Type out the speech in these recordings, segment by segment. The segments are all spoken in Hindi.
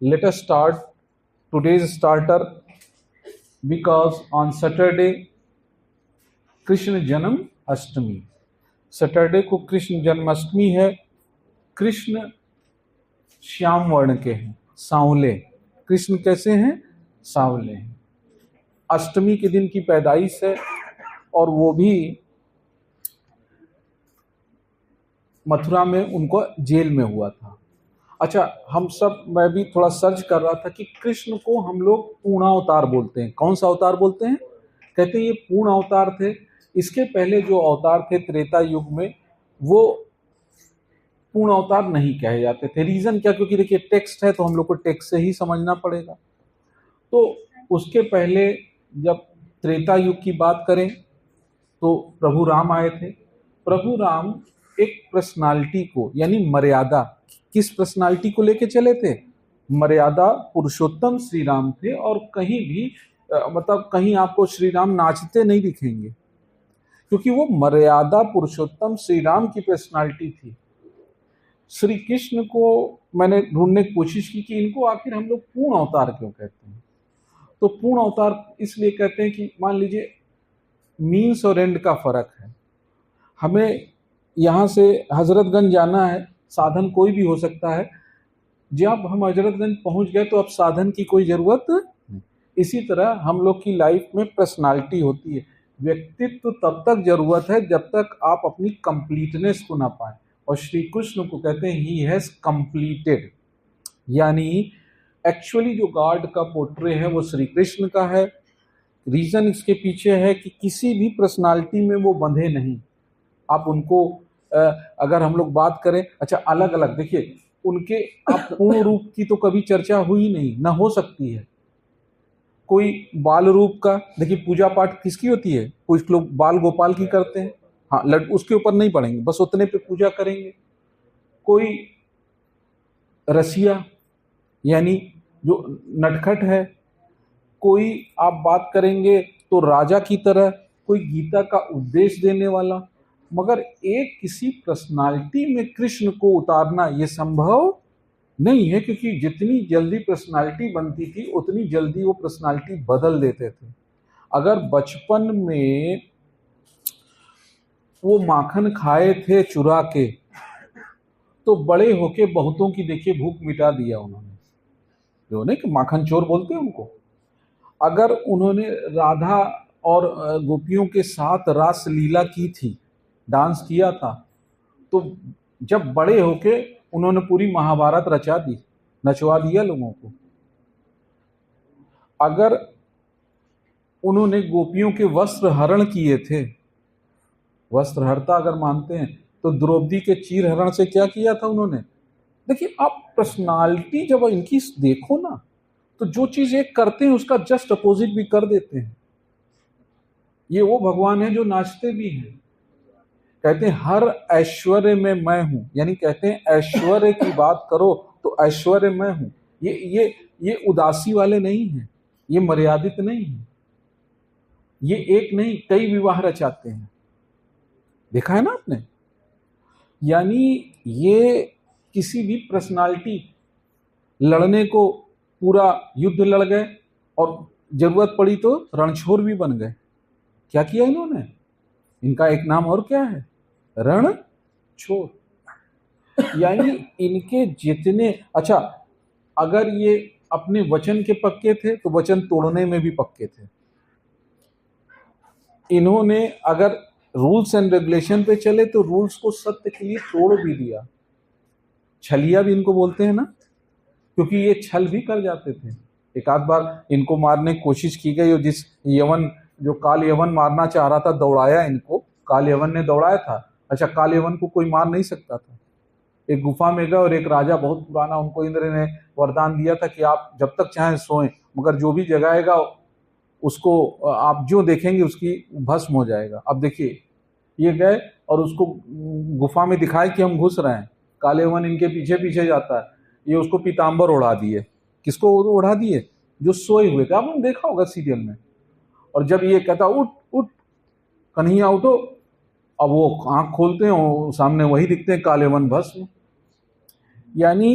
Let us start today's starter because on Saturday Krishna जन्म अष्टमी, सैटरडे को कृष्ण जन्माष्टमी है। कृष्ण श्याम वर्ण के हैं, सांवले। कृष्ण कैसे हैं? सांवले हैं। अष्टमी के दिन की पैदाइश है और वो भी मथुरा में उनको जेल में हुआ था। अच्छा, मैं भी थोड़ा सर्च कर रहा था कि कृष्ण को हम लोग पूर्ण अवतार बोलते हैं। कौन सा अवतार बोलते हैं? कहते हैं ये पूर्ण अवतार थे। इसके पहले जो अवतार थे त्रेता युग में, वो पूर्ण अवतार नहीं कहे जाते थे। रीजन क्या? क्योंकि देखिए टेक्स्ट है तो हम लोग को टेक्स्ट से ही समझना पड़ेगा। तो उसके पहले जब त्रेता युग की बात करें तो प्रभु राम आए थे। प्रभु राम एक पर्सनालिटी को, यानी मर्यादा, किस पर्सनालिटी को लेके चले थे? मर्यादा पुरुषोत्तम श्री राम थे। और कहीं भी मतलब कहीं आपको श्री राम नाचते नहीं दिखेंगे, क्योंकि वो मर्यादा पुरुषोत्तम श्री राम की पर्सनालिटी थी। श्री कृष्ण को मैंने ढूंढने की कोशिश की कि इनको आखिर हम लोग पूर्ण अवतार क्यों कहते हैं। तो पूर्ण अवतार इसलिए कहते हैं कि मान लीजिए मीन्स और एंड का फर्क है। हमें यहाँ से हजरतगंज जाना है, साधन कोई भी हो सकता है। जब हम हजरतगंज पहुँच गए तो अब साधन की कोई ज़रूरत नहीं। इसी तरह हम लोग की लाइफ में पर्सनालिटी होती है। व्यक्तित्व तब तक जरूरत है जब तक आप अपनी कंप्लीटनेस को ना पाएं। और श्री कृष्ण को कहते हैं ही हैज़ कंप्लीटेड, यानी एक्चुअली जो गॉड का पोर्ट्रे है वो श्री कृष्ण का है। रीजन इसके पीछे है कि किसी भी पर्सनालिटी में वो बंधे नहीं। आप उनको अगर हम लोग बात करें, अच्छा अलग अलग देखिए, उनके आप पूर्ण रूप की तो कभी चर्चा हुई नहीं, ना हो सकती है। कोई बाल रूप का, देखिए पूजा पाठ किसकी होती है? कुछ लोग बाल गोपाल की करते हैं, हाँ उसके ऊपर नहीं पढ़ेंगे, बस उतने पे पूजा करेंगे। कोई रसिया यानी जो नटखट है। कोई आप बात करेंगे तो राजा की तरह, कोई गीता का उपदेश देने वाला। मगर एक किसी पर्सनालिटी में कृष्ण को उतारना ये संभव नहीं है, क्योंकि जितनी जल्दी पर्सनालिटी बनती थी उतनी जल्दी वो पर्सनालिटी बदल देते थे। अगर बचपन में वो माखन खाए थे चुरा के, तो बड़े होके बहुतों की देखिए भूख मिटा दिया उन्होंने, जो नहीं कि माखन चोर बोलते हैं उनको। अगर उन्होंने राधा और गोपियों के साथ रास लीला की थी, डांस किया था, तो जब बड़े होके उन्होंने पूरी महाभारत रचा दी, नचवा दिया लोगों को। अगर उन्होंने गोपियों के वस्त्र हरण किए थे, वस्त्रहरता अगर मानते हैं, तो द्रौपदी के चीर हरण से क्या किया था उन्होंने? देखिए आप पर्सनालिटी जब इनकी देखो ना, तो जो चीज एक करते हैं उसका जस्ट अपोजिट भी कर देते हैं। ये वो भगवान है जो नाचते भी हैं। कहते हैं हर ऐश्वर्य में मैं हूं, यानी कहते हैं ऐश्वर्य की बात करो तो ऐश्वर्य मैं हूं। ये उदासी वाले नहीं हैं, ये मर्यादित नहीं है, ये एक नहीं कई विवाह रचाते हैं। देखा है ना आपने? यानी ये किसी भी पर्सनालिटी, लड़ने को पूरा युद्ध लड़ गए और जरूरत पड़ी तो रणछोड़ भी बन गए। क्या किया इन्होंने? इनका एक नाम और क्या है? रणछोड़। यानी इनके जितने, अच्छा अगर ये अपने वचन के पक्के थे तो वचन तोड़ने में भी पक्के थे। इन्होंने अगर रूल्स एंड रेगुलेशन पे चले तो रूल्स को सत्य के लिए तोड़ भी दिया। छलिया भी इनको बोलते हैं ना, क्योंकि ये छल भी कर जाते थे। एक आध बार इनको मारने की कोशिश की गई, और जिस यवन, जो काल यवन मारना चाह रहा था, दौड़ाया इनको, काल यवन ने दौड़ाया था। अच्छा, काल यवन को कोई मार नहीं सकता था। एक गुफा में गए और एक राजा बहुत पुराना, उनको इंद्र ने वरदान दिया था कि आप जब तक चाहें सोएं, मगर जो भी जगाएगा उसको आप जो देखेंगे उसकी भस्म हो जाएगा। अब देखिए ये गए और उसको गुफा में दिखाए कि हम घुस रहे हैं, काले वन इनके पीछे पीछे जाता है, ये उसको पीताम्बर उड़ा दिए। किसको उड़ा दिए? जो सोए हुए थे। आपने देखा होगा सीरियल में। और जब ये कहता उठ उठ कन्हैया उठो, अब वो आंख खोलते हैं, सामने वही दिखते हैं, काले वन भस्म। यानी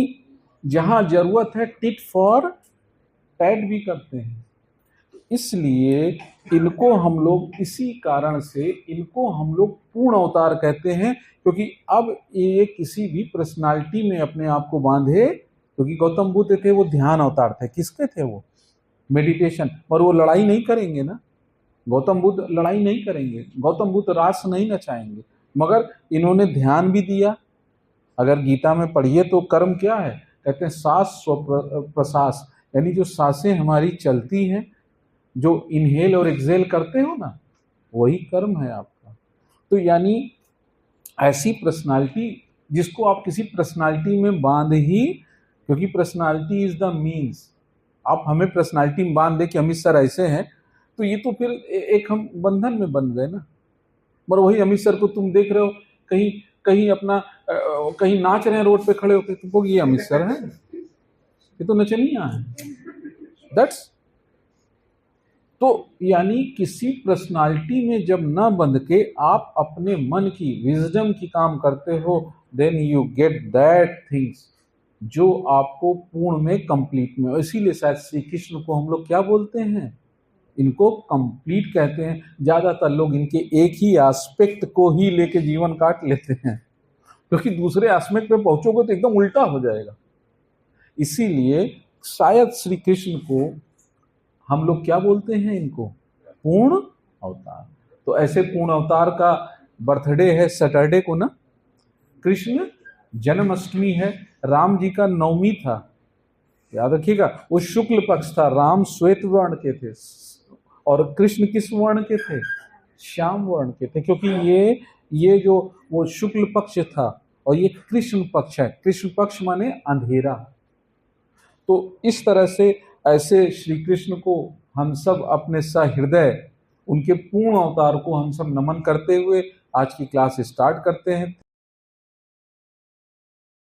जहां जरूरत है टिट फॉर टैट भी करते हैं। इसलिए इनको हम लोग, इसी कारण से इनको हम लोग पूर्ण अवतार कहते हैं, क्योंकि अब ये किसी भी पर्सनालिटी में अपने आप को बांधे, क्योंकि गौतम बुद्ध थे वो ध्यान अवतार थे। किसके थे वो? मेडिटेशन। और वो लड़ाई नहीं करेंगे ना, गौतम बुद्ध लड़ाई नहीं करेंगे, गौतम बुद्ध रास नहीं नचाएंगे, मगर इन्होंने ध्यान भी दिया। अगर गीता में पढ़िए तो कर्म क्या है, कहते हैं सांस स्व प्रश्वास, यानी जो सांसें हमारी चलती हैं, जो इनहेल और एक्सेल करते हो ना, वही कर्म है आपका। तो यानी ऐसी पर्सनालिटी जिसको आप किसी पर्सनालिटी में बांध ही, क्योंकि पर्सनालिटी इज द मीन्स, आप हमें पर्सनालिटी में बांध दे कि अमित सर ऐसे हैं, तो ये तो फिर एक हम बंधन में बन गए ना। मगर वही अमित सर को तुम देख रहे हो कहीं कहीं अपना कहीं नाच रहे हैं रोड पे खड़े होकर, तुमको ये अमित सर है, ये तो नचनिया है। दैट्स तो यानी किसी पर्सनालिटी में जब ना बंध के आप अपने मन की विजडम की काम करते हो, then you get that things जो आपको पूर्ण में कंप्लीट में। इसीलिए शायद श्री कृष्ण को हम लोग क्या बोलते हैं, इनको कंप्लीट कहते हैं। ज्यादातर लोग इनके एक ही एस्पेक्ट को ही लेके जीवन काट लेते हैं, क्योंकि दूसरे एस्पेक्ट पे पहुंचोगे तो एकदम उल्टा हो जाएगा। इसीलिए शायद श्री कृष्ण को हम लोग क्या बोलते हैं, इनको पूर्ण अवतार। तो ऐसे पूर्ण अवतार का बर्थडे है सैटरडे को ना, कृष्ण जन्माष्टमी है, राम जी का नवमी था, याद रखिएगा। वो शुक्ल पक्ष था, राम श्वेत वर्ण के थे और कृष्ण किस वर्ण के थे, श्याम वर्ण के थे, क्योंकि ये जो वो शुक्ल पक्ष था और ये कृष्ण पक्ष है। कृष्ण पक्ष माने अंधेरा। तो इस तरह से ऐसे श्री कृष्ण को हम सब अपने सहृदय, उनके पूर्ण अवतार को हम सब नमन करते हुए आज की क्लास स्टार्ट करते हैं।